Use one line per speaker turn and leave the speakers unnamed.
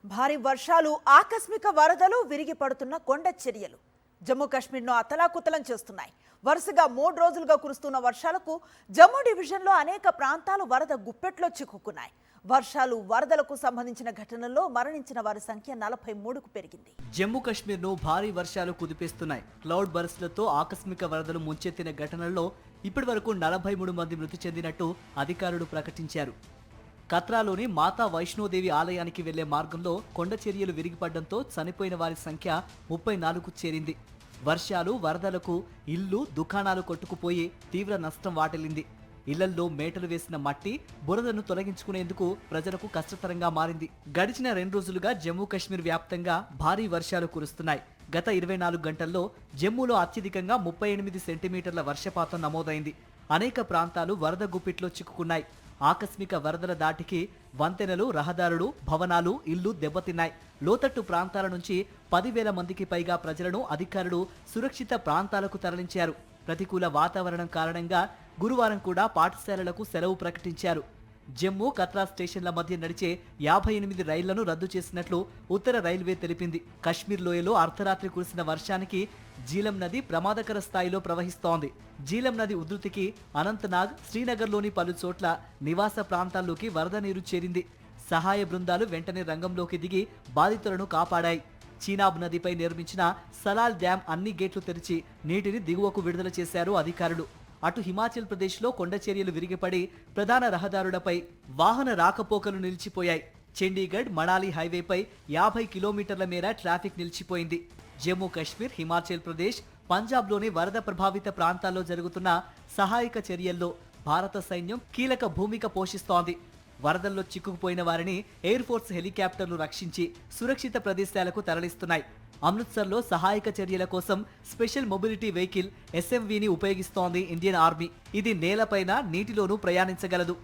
భారీ వర్షాలు ఆకస్మిక వరదలు విరిగి పడుతున్న కొండ చర్యలు జమ్మూ కాశ్మీర్ను అతలాకుతలం చేస్తున్నాయి. వరుసగా 3 రోజులుగా కురుస్తున్న వర్షాలకు జమ్మూ డివిజన్లో అనేక ప్రాంతాలు వరద గుప్పెట్లో చిక్కుకున్నాయి. వర్షాలు వరదలకు సంబంధించిన ఘటనల్లో మరణించిన వారి సంఖ్య 43కు పెరిగింది.
జమ్మూ కాశ్మీర్ను భారీ వర్షాలు కుదిపేస్తున్నాయి. క్లౌడ్ బర్స్ట్లతో ఆకస్మిక వరదలు ముంచెత్తిన ఘటనల్లో ఇప్పటివరకు 43 మంది మృతి చెందినట్టు అధికారులు ప్రకటించారు. కత్రాలోని మాతా వైష్ణోదేవి ఆలయానికి వెళ్లే మార్గంలో కొండ చర్యలు విరిగిపడడంతో చనిపోయిన వారి సంఖ్య 34కు చేరింది. వర్షాలు వరదలకు ఇల్లు దుకాణాలు కొట్టుకుపోయి తీవ్ర నష్టం వాటిల్లింది. ఇళ్లల్లో మేటలు వేసిన మట్టి బురదను తొలగించుకునేందుకు ప్రజలకు కష్టతరంగా మారింది. గడిచిన 2 రోజులుగా జమ్మూ కాశ్మీర్ వ్యాప్తంగా భారీ వర్షాలు కురుస్తున్నాయి. గత 24 గంటల్లో జమ్మూలో అత్యధికంగా 38 సెంటీమీటర్ల వర్షపాతం నమోదైంది. అనేక ప్రాంతాలు వరద గుప్పిట్లో చిక్కుకున్నాయి. ఆకస్మిక వరదల దాటికి వంతెనలు, రహదారులు, భవనాలు, ఇళ్లు దెబ్బతిన్నాయి. లోతట్టు ప్రాంతాల నుంచి 10,000 మందికి పైగా ప్రజలను అధికారులు సురక్షిత ప్రాంతాలకు తరలించారు. ప్రతికూల వాతావరణం కారణంగా గురువారం కూడా పాఠశాలలకు సెలవు ప్రకటించారు. జమ్మూ కత్రా స్టేషన్ల మధ్య నడిచే 58 రైళ్లను రద్దు చేసినట్లు ఉత్తర రైల్వే తెలిపింది. కశ్మీర్ లోయలో అర్ధరాత్రి కురిసిన వర్షానికి జీలం నది ప్రమాదకర స్థాయిలో ప్రవహిస్తోంది. జీలం నది ఉధృతికి అనంతనాగ్, శ్రీనగర్లోని పలు చోట్ల నివాస ప్రాంతాల్లోకి వరద నీరు చేరింది. సహాయ బృందాలు వెంటనే రంగంలోకి దిగి బాధితులను కాపాడాయి. చీనాబ్ నదిపై నిర్మించిన సలాల్ డ్యాం అన్ని గేట్లు తెరిచి నీటిని దిగువకు విడుదల చేశారు అధికారులు. అటు హిమాచల్ ప్రదేశ్లో కొండ చర్యలు విరిగిపడి ప్రధాన రహదారులపై వాహన రాకపోకలు నిలిచిపోయాయి. చండీగఢ్ మనాలి హైవేపై 50 కిలోమీటర్ల మేర ట్రాఫిక్ నిలిచిపోయింది. జమ్మూ కాశ్మీర్, హిమాచల్ ప్రదేశ్, పంజాబ్లోని వరద ప్రభావిత ప్రాంతాల్లో జరుగుతున్న సహాయక చర్యల్లో భారత సైన్యం కీలక భూమిక పోషిస్తోంది. వరదల్లో చిక్కుకుపోయిన వారిని ఎయిర్ ఫోర్స్ హెలికాప్టర్లు రక్షించి సురక్షిత ప్రదేశాలకు తరలిస్తున్నాయి. అమృత్సర్లో సహాయక చర్యల కోసం స్పెషల్ మొబిలిటీ వెహికల్ SMVని ఉపయోగిస్తోంది ఇండియన్ ఆర్మీ. ఇది నేలపైన, నీటిలోనూ ప్రయాణించగలదు.